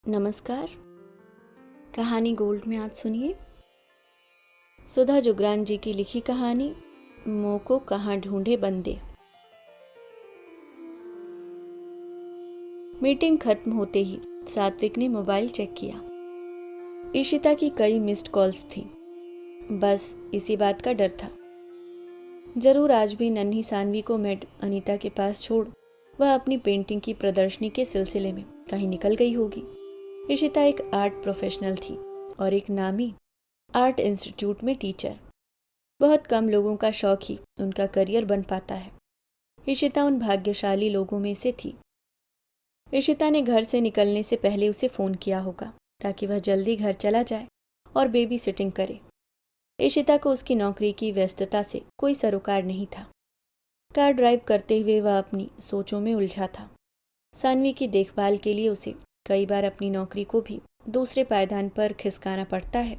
नमस्कार। कहानी गोल्ड में आज सुनिए सुधा जुगरान जी की लिखी कहानी मोह को कहाँ ढूंढे बंदे। मीटिंग खत्म होते ही सात्विक ने मोबाइल चेक किया। ईशिता की कई मिस्ड कॉल्स थी। बस इसी बात का डर था, जरूर आज भी नन्ही सानवी को मेड अनीता के पास छोड़ वह अपनी पेंटिंग की प्रदर्शनी के सिलसिले में कहीं निकल गई होगी। ईशिता एक आर्ट प्रोफेशनल थी और एक नामी आर्ट इंस्टीट्यूट में टीचर। बहुत कम लोगों का शौक ही उनका करियर बन पाता है। ईशिता उन भाग्यशाली लोगों में से थी। ईशिता ने घर से निकलने से पहले उसे फ़ोन किया होगा ताकि वह जल्दी घर चला जाए और बेबी सिटिंग करे। ईशिता को उसकी नौकरी की व्यस्तता से कोई सरोकार नहीं था। कार ड्राइव करते हुए वह अपनी सोचों में उलझा था। सानवी की देखभाल के लिए उसे कई बार अपनी नौकरी को भी दूसरे पायदान पर खिसकाना पड़ता है।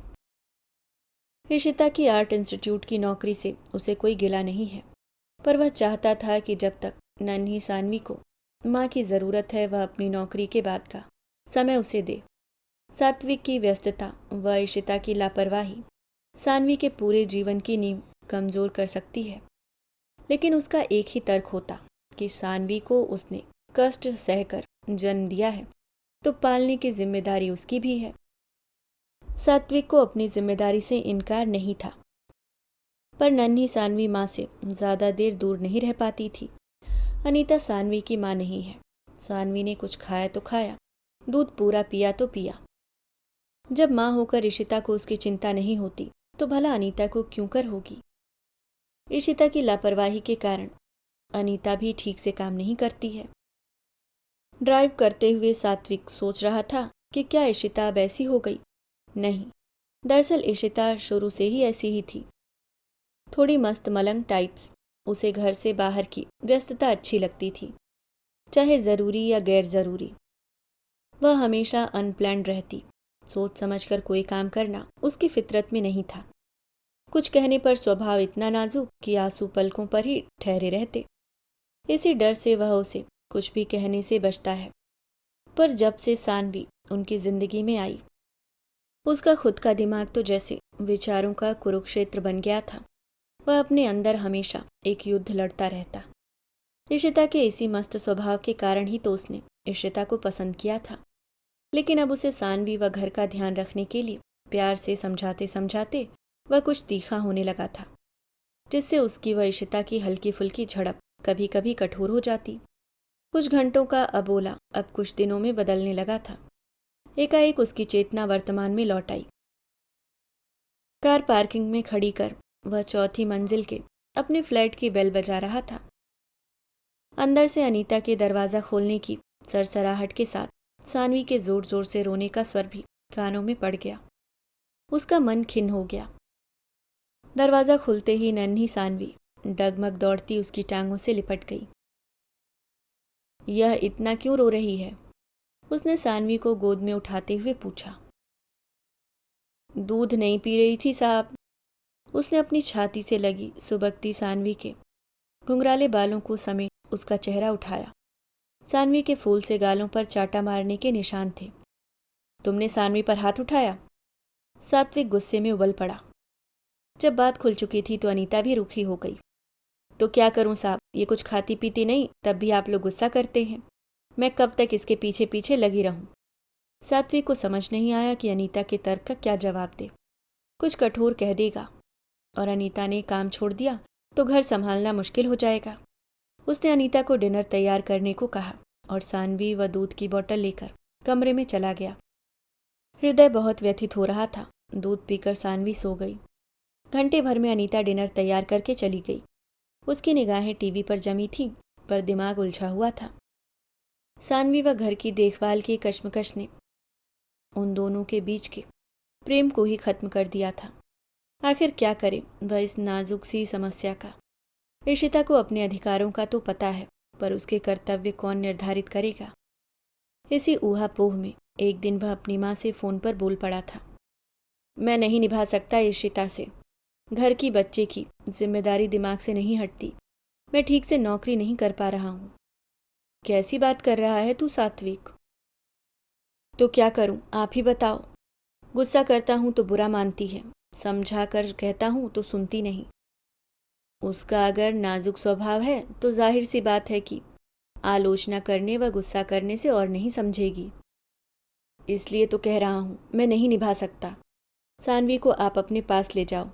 ईशिता की आर्ट इंस्टीट्यूट की नौकरी से उसे कोई गिला नहीं है, पर वह चाहता था कि जब तक नन्ही सानवी को माँ की ज़रूरत है वह अपनी नौकरी के बाद का समय उसे दे। सात्विक की व्यस्तता व ईशिता की लापरवाही सानवी के पूरे जीवन की नींव कमज़ोर कर सकती है। लेकिन उसका एक ही तर्क होता कि सानवी को उसने कष्ट सहकर जन्म दिया है तो पालने की जिम्मेदारी उसकी भी है। सात्विक को अपनी जिम्मेदारी से इनकार नहीं था, पर नन्ही सानवी माँ से ज्यादा देर दूर नहीं रह पाती थी। अनीता सानवी की माँ नहीं है। सानवी ने कुछ खाया तो खाया, दूध पूरा पिया तो पिया। जब माँ होकर ईशिता को उसकी चिंता नहीं होती तो भला अनीता को क्यों कर होगी। ईशिता की लापरवाही के कारण अनीता भी ठीक से काम नहीं करती है। ड्राइव करते हुए सात्विक सोच रहा था कि क्या ईशिता अब ऐसी हो गई। नहीं, दरअसल ईशिता शुरू से ही ऐसी ही थी। थोड़ी मस्त मलंग टाइप्स। उसे घर से बाहर की व्यस्तता अच्छी लगती थी, चाहे ज़रूरी या गैर ज़रूरी। वह हमेशा अनप्लान्ड रहती। सोच समझकर कोई काम करना उसकी फितरत में नहीं था। कुछ कहने पर स्वभाव इतना नाजुक कि आंसू पलकों पर ही ठहरे रहते। इसी डर से वह उसे कुछ भी कहने से बचता है। पर जब से सानवी उनकी जिंदगी में आई, उसका खुद का दिमाग तो जैसे विचारों का कुरुक्षेत्र बन गया था। वह अपने अंदर हमेशा एक युद्ध लड़ता रहता। ईशिता के इसी मस्त स्वभाव के कारण ही तो उसने ईशिता को पसंद किया था। लेकिन अब उसे सानवी व घर का ध्यान रखने के लिए प्यार से समझाते समझाते वह कुछ तीखा होने लगा था, जिससे उसकी व ईशिता की हल्की फुल्की झड़प कभी कभी कठोर हो जाती। कुछ घंटों का अबोला अब कुछ दिनों में बदलने लगा था। एकाएक उसकी चेतना वर्तमान में लौट आई। कार पार्किंग में खड़ी कर वह चौथी मंजिल के अपने फ्लैट की बेल बजा रहा था। अंदर से अनीता के दरवाज़ा खोलने की सरसराहट के साथ सानवी के जोर जोर से रोने का स्वर भी कानों में पड़ गया। उसका मन खिन्न हो गया। दरवाज़ा खुलते ही नन्ही सानवी डगमग दौड़ती उसकी टांगों से लिपट गई। यह इतना क्यों रो रही है? उसने सानवी को गोद में उठाते हुए पूछा। दूध नहीं पी रही थी साहब। उसने अपनी छाती से लगी सुबकती सानवी के घुंघराले बालों को समेट उसका चेहरा उठाया। सानवी के फूल से गालों पर चाटा मारने के निशान थे। तुमने सानवी पर हाथ उठाया? सात्विक गुस्से में उबल पड़ा। जब बात खुल चुकी थी तो अनीता भी रुखी हो गई। तो क्या करूं साहब, ये कुछ खाती पीती नहीं, तब भी आप लोग गुस्सा करते हैं। मैं कब तक इसके पीछे पीछे लगी रहूं? सात्विक को समझ नहीं आया कि अनीता के तर्क का क्या जवाब दे। कुछ कठोर कह देगा और अनीता ने काम छोड़ दिया तो घर संभालना मुश्किल हो जाएगा। उसने अनीता को डिनर तैयार करने को कहा और सानवी व दूध की बोतल लेकर कमरे में चला गया। हृदय बहुत व्यथित हो रहा था। दूध पीकर सानवी सो गई। घंटे भर में अनीता डिनर तैयार करके चली गई। उसकी निगाहें टीवी पर जमी थीं, पर दिमाग उलझा हुआ था। सानवी व घर की देखभाल की कश्मकश ने उन दोनों के बीच के प्रेम को ही खत्म कर दिया था। आखिर क्या करे वह इस नाजुक सी समस्या का। ईशिता को अपने अधिकारों का तो पता है, पर उसके कर्तव्य कौन निर्धारित करेगा। इसी ऊहापोह में एक दिन वह अपनी माँ से फ़ोन पर बोल पड़ा था। मैं नहीं निभा सकता ईशिता से। घर की बच्चे की जिम्मेदारी दिमाग से नहीं हटती। मैं ठीक से नौकरी नहीं कर पा रहा हूँ। कैसी बात कर रहा है तू सात्विक? तो क्या करूं, आप ही बताओ। गुस्सा करता हूं तो बुरा मानती है, समझा कर कहता हूं तो सुनती नहीं। उसका अगर नाजुक स्वभाव है तो जाहिर सी बात है कि आलोचना करने व गुस्सा करने से और नहीं समझेगी। इसलिए तो कह रहा हूं, मैं नहीं निभा सकता। सानवी को आप अपने पास ले जाओ।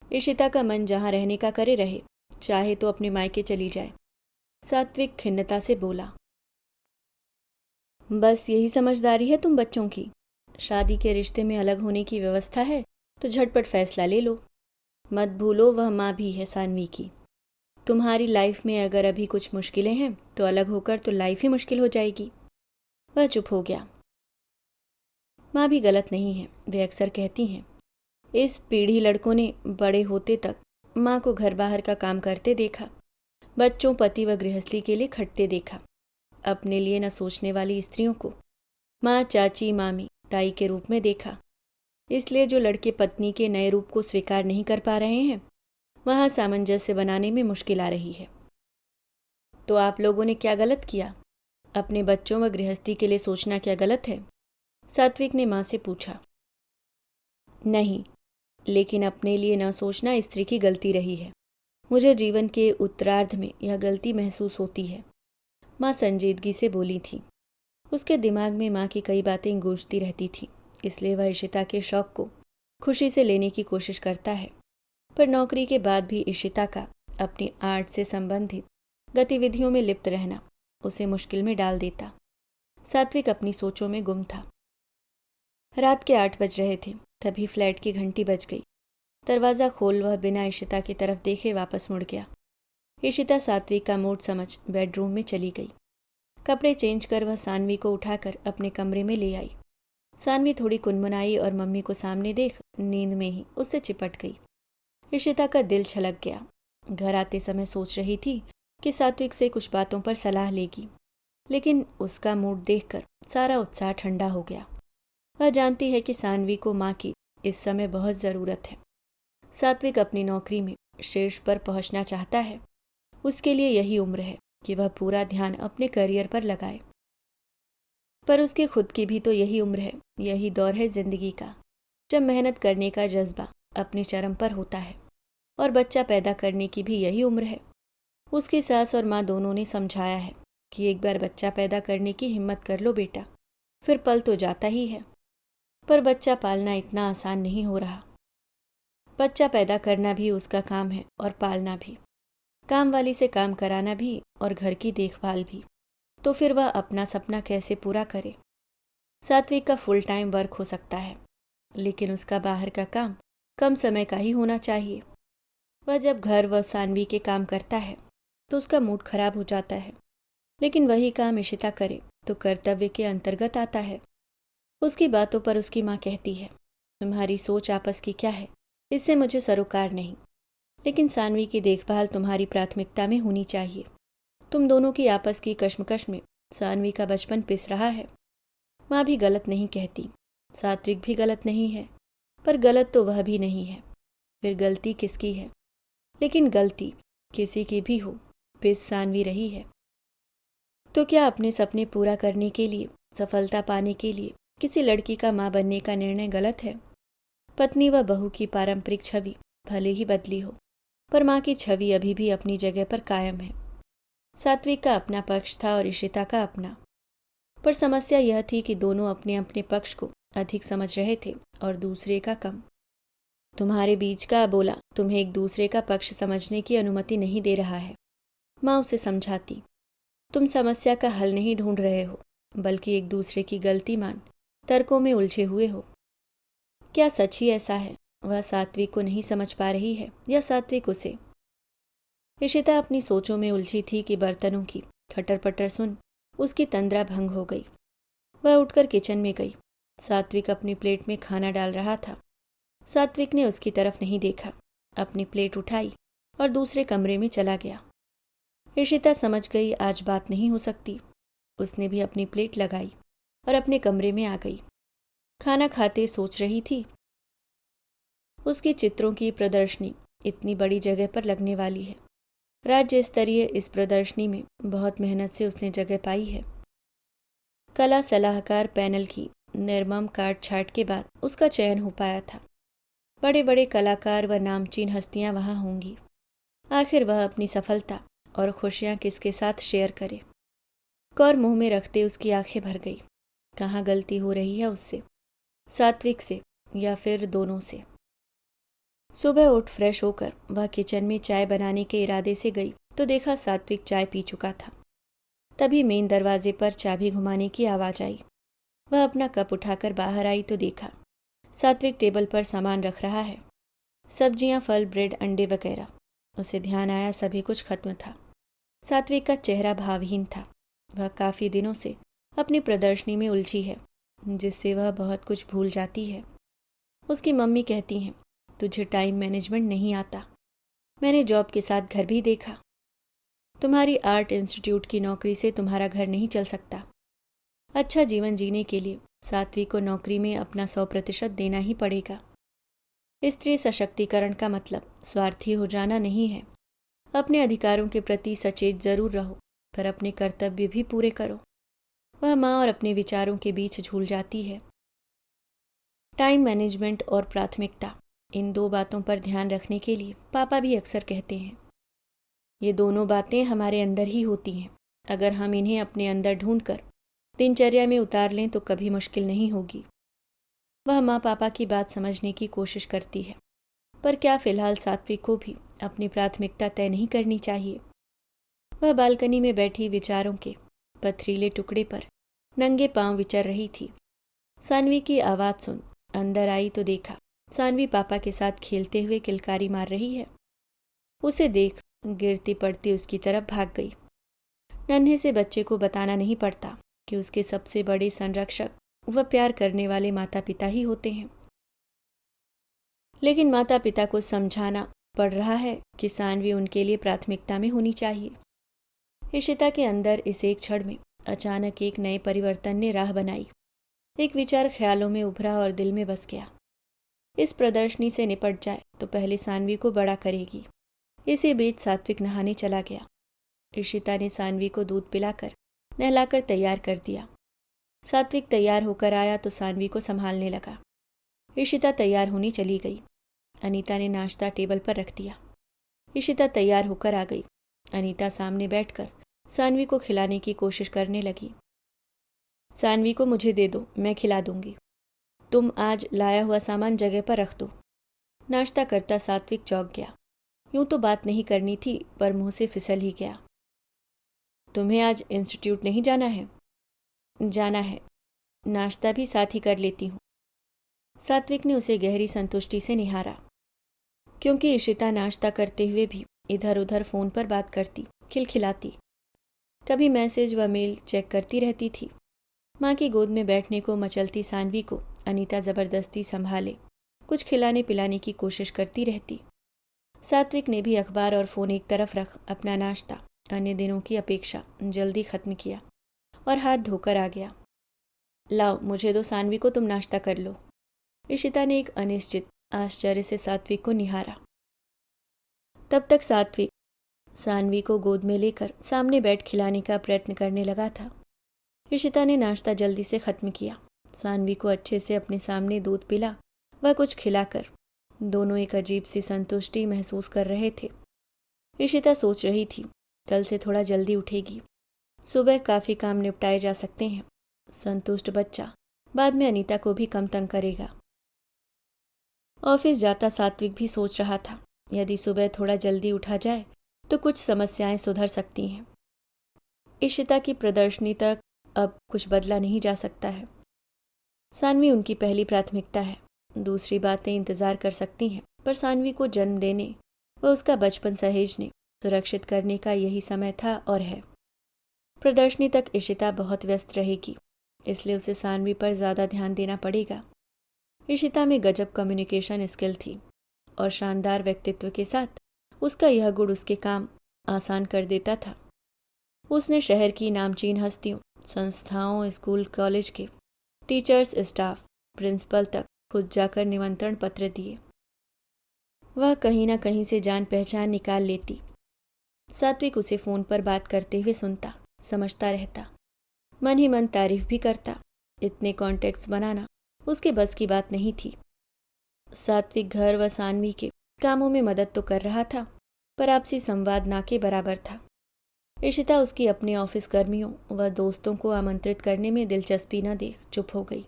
इशिता का मन जहां रहने का करे रहे, चाहे तो अपने मायके चली जाए। सात्विक खिन्नता से बोला। बस यही समझदारी है तुम बच्चों की। शादी के रिश्ते में अलग होने की व्यवस्था है तो झटपट फैसला ले लो। मत भूलो वह माँ भी है सानवी की। तुम्हारी लाइफ में अगर अभी कुछ मुश्किलें हैं तो अलग होकर तो लाइफ ही मुश्किल हो जाएगी। वह चुप हो गया। माँ भी गलत नहीं है, वे अक्सर कहती हैं। इस पीढ़ी लड़कों ने बड़े होते तक माँ को घर बाहर का काम करते देखा, बच्चों पति व गृहस्थी के लिए खटते देखा। अपने लिए न सोचने वाली स्त्रियों को माँ, चाची, मामी, ताई के रूप में देखा। इसलिए जो लड़के पत्नी के नए रूप को स्वीकार नहीं कर पा रहे हैं, वहाँ सामंजस्य बनाने में मुश्किल आ रही है। तो आप लोगों ने क्या गलत किया? अपने बच्चों व गृहस्थी के लिए सोचना क्या गलत है? सात्विक ने माँ से पूछा। नहीं, लेकिन अपने लिए न सोचना स्त्री की गलती रही है। मुझे जीवन के उत्तरार्ध में यह गलती महसूस होती है। माँ संजीदगी से बोली थी। उसके दिमाग में माँ की कई बातें गूंजती रहती थीं, इसलिए वह इशिता के शौक को खुशी से लेने की कोशिश करता है। पर नौकरी के बाद भी इशिता का अपनी आर्ट से संबंधित गतिविधियों में लिप्त रहना उसे मुश्किल में डाल देता। सात्विक अपनी सोचों में गुम था। रात के 8 बज रहे थे, तभी फ्लैट की घंटी बज गई। दरवाज़ा खोल वह बिना इशिता की तरफ देखे वापस मुड़ गया। इशिता सात्विक का मूड समझ बेडरूम में चली गई। कपड़े चेंज कर वह सानवी को उठाकर अपने कमरे में ले आई। सानवी थोड़ी कुनमुनाई और मम्मी को सामने देख नींद में ही उससे चिपट गई। इशिता का दिल छलक गया। घर आते समय सोच रही थी कि सात्विक से कुछ बातों पर सलाह लेगी, लेकिन उसका मूड देखकर सारा उत्साह ठंडा हो गया। वह जानती है कि सानवी को माँ की इस समय बहुत ज़रूरत है। सात्विक अपनी नौकरी में शीर्ष पर पहुंचना चाहता है। उसके लिए यही उम्र है कि वह पूरा ध्यान अपने करियर पर लगाए। पर उसकी खुद की भी तो यही उम्र है, यही दौर है जिंदगी का, जब मेहनत करने का जज्बा अपनी चरम पर होता है। और बच्चा पैदा करने की भी यही उम्र है। उसकी सास और माँ दोनों ने समझाया है कि एक बार बच्चा पैदा करने की हिम्मत कर लो बेटा, फिर पल तो जाता ही है। पर बच्चा पालना इतना आसान नहीं हो रहा। बच्चा पैदा करना भी उसका काम है और पालना भी, काम वाली से काम कराना भी और घर की देखभाल भी। तो फिर वह अपना सपना कैसे पूरा करे? सात्विक का फुल टाइम वर्क हो सकता है, लेकिन उसका बाहर का काम कम समय का ही होना चाहिए। वह जब घर व सानवी के काम करता है तो उसका मूड खराब हो जाता है, लेकिन वही काम इशिता करे तो कर्तव्य के अंतर्गत आता है। उसकी बातों पर उसकी माँ कहती है, तुम्हारी सोच आपस की क्या है, इससे मुझे सरोकार नहीं, लेकिन सानवी की देखभाल तुम्हारी प्राथमिकता में होनी चाहिए। तुम दोनों की आपस की कश्मकश में सानवी का बचपन पिस रहा है। माँ भी गलत नहीं कहती, सात्विक भी गलत नहीं है, पर गलत तो वह भी नहीं है। फिर गलती किसकी है? लेकिन गलती किसी की भी हो, पिस सानवी रही है। तो क्या अपने सपने पूरा करने के लिए, सफलता पाने के लिए किसी लड़की का माँ बनने का निर्णय गलत है? पत्नी व बहू की पारंपरिक छवि भले ही बदली हो, पर माँ की छवि अभी भी अपनी जगह पर कायम है। सात्विक का अपना पक्ष था और इशिता का अपना, पर समस्या यह थी कि दोनों अपने अपने पक्ष को अधिक समझ रहे थे और दूसरे का कम। तुम्हारे बीच का बोला तुम्हें एक दूसरे का पक्ष समझने की अनुमति नहीं दे रहा है। माँ उसे समझाती, तुम समस्या का हल नहीं ढूंढ रहे हो, बल्कि एक दूसरे की गलती मान तर्कों में उलझे हुए हो। क्या सच ही ऐसा है? वह सात्विक को नहीं समझ पा रही है या सात्विक उसे? इशिता अपनी सोचों में उलझी थी कि बर्तनों की खटर पटर सुन उसकी तंद्रा भंग हो गई। वह उठकर किचन में गई। सात्विक अपनी प्लेट में खाना डाल रहा था। सात्विक ने उसकी तरफ नहीं देखा, अपनी प्लेट उठाई और दूसरे कमरे में चला गया। इशिता समझ गई आज बात नहीं हो सकती। उसने भी अपनी प्लेट लगाई और अपने कमरे में आ गई। खाना खाते सोच रही थी, उसकी चित्रों की प्रदर्शनी इतनी बड़ी जगह पर लगने वाली है। राज्य स्तरीय इस प्रदर्शनी में बहुत मेहनत से उसने जगह पाई है। कला सलाहकार पैनल की निर्मम काट छाट के बाद उसका चयन हो पाया था। बड़े बड़े कलाकार व नामचीन हस्तियां वहां होंगी। आखिर वह अपनी सफलता और खुशियां किसके साथ शेयर करे। कौर मुंह में रखते उसकी आंखें भर गई। कहाँ गलती हो रही है उससे, सात्विक से या फिर दोनों से। सुबह उठ फ्रेश होकर वह किचन में चाय बनाने के इरादे से गई तो देखा सात्विक चाय पी चुका था। तभी मेन दरवाजे पर चाबी घुमाने की आवाज आई। वह अपना कप उठाकर बाहर आई तो देखा सात्विक टेबल पर सामान रख रहा है, सब्जियां, फल, ब्रेड, अंडे वगैरह। उसे ध्यान आया सभी कुछ खत्म था। सात्विक का चेहरा भावहीन था। वह काफी दिनों से अपनी प्रदर्शनी में उलझी है, जिससे वह बहुत कुछ भूल जाती है। उसकी मम्मी कहती हैं, तुझे टाइम मैनेजमेंट नहीं आता। मैंने जॉब के साथ घर भी देखा। तुम्हारी आर्ट इंस्टीट्यूट की नौकरी से तुम्हारा घर नहीं चल सकता। अच्छा जीवन जीने के लिए सात्विक को नौकरी में अपना 100% देना ही पड़ेगा। स्त्री सशक्तिकरण का मतलब स्वार्थी हो जाना नहीं है। अपने अधिकारों के प्रति सचेत जरूर रहो, पर अपने कर्तव्य भी पूरे करो। वह माँ और अपने विचारों के बीच झूल जाती है। टाइम मैनेजमेंट और प्राथमिकता, इन दो बातों पर ध्यान रखने के लिए पापा भी अक्सर कहते हैं। ये दोनों बातें हमारे अंदर ही होती हैं। अगर हम इन्हें अपने अंदर ढूंढकर दिनचर्या में उतार लें तो कभी मुश्किल नहीं होगी। वह माँ पापा की बात समझने की कोशिश करती है, पर क्या फिलहाल सात्विक को भी अपनी प्राथमिकता तय नहीं करनी चाहिए। वह बालकनी में बैठी विचारों के पथरीले टुकड़े पर नंगे पांव विचर रही थी। सानवी की आवाज़ सुन अंदर आई तो देखा सानवी पापा के साथ खेलते हुए किलकारी मार रही है। उसे देख गिरती पड़ती उसकी तरफ भाग गई। नन्हे से बच्चे को बताना नहीं पड़ता कि उसके सबसे बड़े संरक्षक व प्यार करने वाले माता पिता ही होते हैं। लेकिन माता पिता को समझाना पड़ रहा है कि सानवी उनके लिए प्राथमिकता में होनी चाहिए। इशिता के अंदर इस एक क्षण में अचानक एक नए परिवर्तन ने राह बनाई। एक विचार ख्यालों में उभरा और दिल में बस गया। इस प्रदर्शनी से निपट जाए तो पहले सानवी को बड़ा करेगी। इसी बीच सात्विक नहाने चला गया। इशिता ने सानवी को दूध पिलाकर नहलाकर तैयार कर दिया। सात्विक तैयार होकर आया तो सानवी को संभालने लगा। इशिता तैयार होनी चली गई। अनीता ने नाश्ता टेबल पर रख दिया। इशिता तैयार होकर आ गई। अनीता सामने बैठकर सानवी को खिलाने की कोशिश करने लगी। सानवी को मुझे दे दो, मैं खिला दूंगी। तुम आज लाया हुआ सामान जगह पर रख दो। नाश्ता करता सात्विक चौंक गया। यूं तो बात नहीं करनी थी, पर मुंह से फिसल ही गया। तुम्हें आज इंस्टीट्यूट नहीं जाना है? जाना है, नाश्ता भी साथ ही कर लेती हूँ। सात्विक ने उसे गहरी संतुष्टि से निहारा, क्योंकि इशिता नाश्ता करते हुए भी इधर उधर फोन पर बात करती, खिलखिलाती, कभी मैसेज व मेल चेक करती रहती थी। माँ की गोद में बैठने को मचलती सानवी को अनीता जबरदस्ती संभाले कुछ खिलाने पिलाने की कोशिश करती रहती। सात्विक ने भी अखबार और फोन एक तरफ रख अपना नाश्ता अन्य दिनों की अपेक्षा जल्दी खत्म किया और हाथ धोकर आ गया। लाओ मुझे दो सानवी को, तुम नाश्ता कर लो। इशिता ने एक अनिश्चित आश्चर्य से सात्विक को निहारा। तब तक सात्विक सानवी को गोद में लेकर सामने बैठ खिलाने का प्रयत्न करने लगा था। इशिता ने नाश्ता जल्दी से खत्म किया। सानवी को अच्छे से अपने सामने दूध पिला व कुछ खिलाकर दोनों एक अजीब सी संतुष्टि महसूस कर रहे थे। इशिता सोच रही थी कल से थोड़ा जल्दी उठेगी, सुबह काफ़ी काम निपटाए जा सकते हैं। संतुष्ट बच्चा बाद में अनीता को भी कम तंग करेगा। ऑफिस जाता सात्विक भी सोच रहा था, यदि सुबह थोड़ा जल्दी उठा जाए तो कुछ समस्याएं सुधर सकती हैं। इशिता की प्रदर्शनी तक अब कुछ बदला नहीं जा सकता है। सानवी उनकी पहली प्राथमिकता है। दूसरी बातें इंतजार कर सकती हैं, पर सानवी को जन्म देने व उसका बचपन सहेजने सुरक्षित करने का यही समय था और है। प्रदर्शनी तक इशिता बहुत व्यस्त रहेगी, इसलिए उसे सानवी पर ज़्यादा ध्यान देना पड़ेगा। इशिता में गजब कम्युनिकेशन स्किल थी और शानदार व्यक्तित्व के साथ उसका यह गुण उसके काम आसान कर देता था। उसने शहर की नामचीन हस्तियों, संस्थाओं, स्कूल कॉलेज के टीचर्स, स्टाफ, प्रिंसिपल तक खुद जाकर निमंत्रण पत्र दिए। वह कहीं ना कहीं से जान पहचान निकाल लेती। सात्विक उसे फ़ोन पर बात करते हुए सुनता, समझता रहता, मन ही मन तारीफ भी करता इतने कॉन्टेक्ट्स बनाना उसके बस की बात नहीं थी। सात्विक घर व सानवी के कामों में मदद तो कर रहा था, पर आपसी संवाद ना के बराबर था। इशिता उसकी अपने ऑफिस कर्मियों व दोस्तों को आमंत्रित करने में दिलचस्पी न देख चुप हो गई।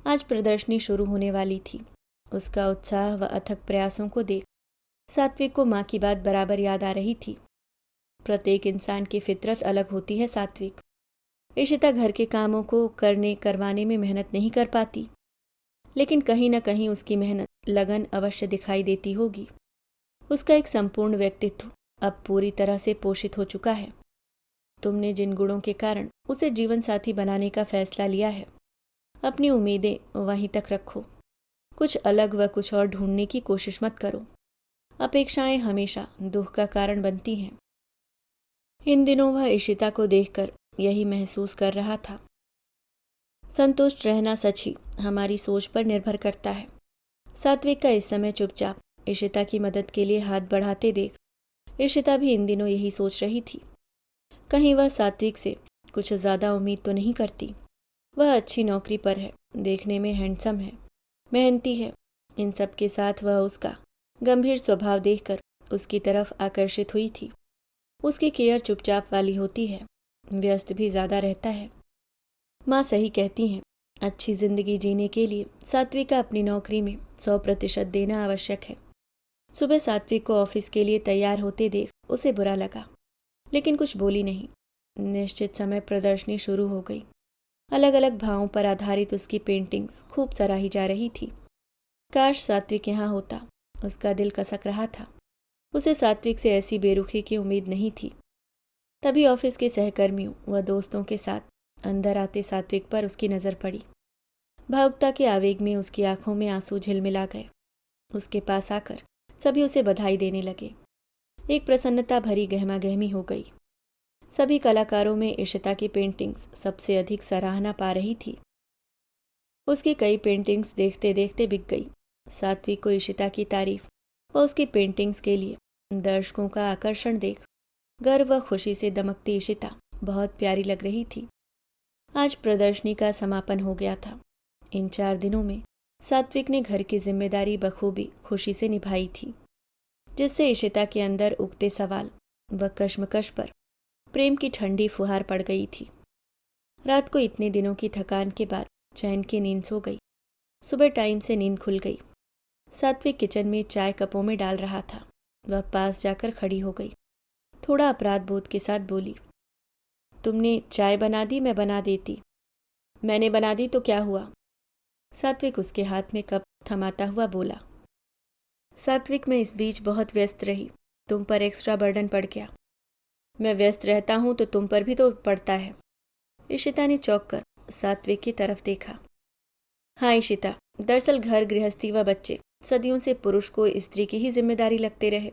आज प्रदर्शनी शुरू होने वाली थी। उसका उत्साह व अथक प्रयासों को देख सात्विक को माँ की बात बराबर याद आ रही थी। प्रत्येक इंसान की फितरत अलग होती है सात्विक। इशिता घर के कामों को करवाने में मेहनत नहीं कर पाती, लेकिन कहीं न कहीं उसकी मेहनत लगन अवश्य दिखाई देती होगी। उसका एक संपूर्ण व्यक्तित्व अब पूरी तरह से पोषित हो चुका है। तुमने जिन गुणों के कारण उसे जीवन साथी बनाने का फैसला लिया है, अपनी उम्मीदें वहीं तक रखो। कुछ अलग व कुछ और ढूंढने की कोशिश मत करो। अपेक्षाएं हमेशा दुख का कारण बनती हैं। इन दिनों वह इशिता को देखकर यही महसूस कर रहा था। संतुष्ट रहना सच ही हमारी सोच पर निर्भर करता है। सात्विक का इस समय चुपचाप इशिता की मदद के लिए हाथ बढ़ाते देख इशिता भी इन दिनों यही सोच रही थी। कहीं वह सात्विक से कुछ ज़्यादा उम्मीद तो नहीं करती। वह अच्छी नौकरी पर है, देखने में हैंडसम है, मेहनती है। इन सब के साथ वह उसका गंभीर स्वभाव देखकर उसकी तरफ आकर्षित हुई थी। उसकी केयर चुपचाप वाली होती है, व्यस्त भी ज़्यादा रहता है। माँ सही कहती हैं, अच्छी जिंदगी जीने के लिए सात्विक का अपनी नौकरी में 100% देना आवश्यक है। सुबह सात्विक को ऑफिस के लिए तैयार होते देख उसे बुरा लगा, लेकिन कुछ बोली नहीं। निश्चित समय प्रदर्शनी शुरू हो गई। अलग अलग भावों पर आधारित उसकी पेंटिंग्स खूब सराही जा रही थी। काश सात्विक यहाँ होता, उसका दिल कसक रहा था। उसे सात्विक से ऐसी बेरुखी की उम्मीद नहीं थी। तभी ऑफिस के सहकर्मियों व दोस्तों के साथ अंदर आते सात्विक पर उसकी नज़र पड़ी। भावुकता के आवेग में उसकी आंखों में आंसू झिलमिला गए। उसके पास आकर सभी उसे बधाई देने लगे। एक प्रसन्नता भरी गहमागहमी हो गई। सभी कलाकारों में इशिता की पेंटिंग्स सबसे अधिक सराहना पा रही थी। उसकी कई पेंटिंग्स देखते देखते बिक गई। सात्विक को इशिता की तारीफ व उसकी पेंटिंग्स के लिए दर्शकों का आकर्षण देख गर्व व खुशी से दमकती इशिता बहुत प्यारी लग रही थी। आज प्रदर्शनी का समापन हो गया था। इन 4 दिनों में सात्विक ने घर की जिम्मेदारी बखूबी खुशी से निभाई थी, जिससे इशिता के अंदर उगते सवाल व कश्मकश पर प्रेम की ठंडी फुहार पड़ गई थी। रात को इतने दिनों की थकान के बाद चैन की नींद सो गई। सुबह टाइम से नींद खुल गई। सात्विक किचन में चाय कपों में डाल रहा था। वह पास जाकर खड़ी हो गई। थोड़ा अपराध बोध के साथ बोली, तुमने चाय बना दी, मैं बना देती। मैंने बना दी तो क्या हुआ? सात्विक उसके हाथ में कप थमाता हुआ बोला। सात्विक, मैं इस बीच बहुत व्यस्त रही, तुम पर एक्स्ट्रा बर्डन पड़ गया। मैं व्यस्त रहता हूं तो तुम पर भी तो पड़ता है। इशिता ने चौंक कर सात्विक की तरफ देखा। हाँ इशिता, दरअसल घर गृहस्थी व बच्चे सदियों से पुरुष को स्त्री की ही जिम्मेदारी लगते रहे,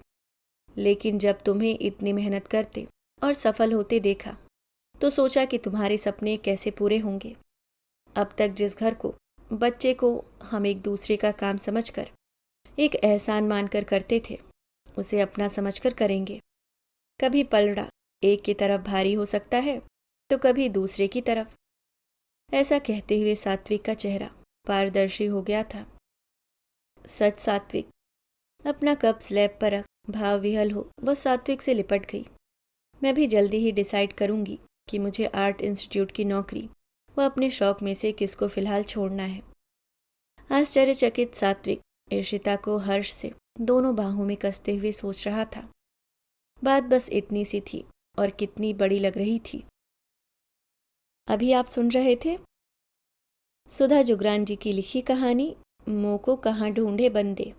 लेकिन जब तुम्हें इतनी मेहनत करते और सफल होते देखा तो सोचा कि तुम्हारे सपने कैसे पूरे होंगे। अब तक जिस घर को, बच्चे को हम एक दूसरे का काम समझकर, एक एहसान मानकर करते थे, उसे अपना समझकर करेंगे। कभी पलड़ा एक की तरफ भारी हो सकता है तो कभी दूसरे की तरफ। ऐसा कहते हुए सात्विक का चेहरा पारदर्शी हो गया था। सच सात्विक, अपना कप स्लैब पर रख भाव विहल हो वह सात्विक से लिपट गई। मैं भी जल्दी ही डिसाइड करूंगी कि मुझे आर्ट इंस्टीट्यूट की नौकरी व अपने शौक में से किसको फिलहाल छोड़ना है। आश्चर्यचकित सात्विक इशिता को हर्ष से दोनों बाहों में कसते हुए सोच रहा था। बात बस इतनी सी थी और कितनी बड़ी लग रही थी। अभी आप सुन रहे थे सुधा जुगरान जी की लिखी कहानी मोको कहाँ ढूंढे बंदे।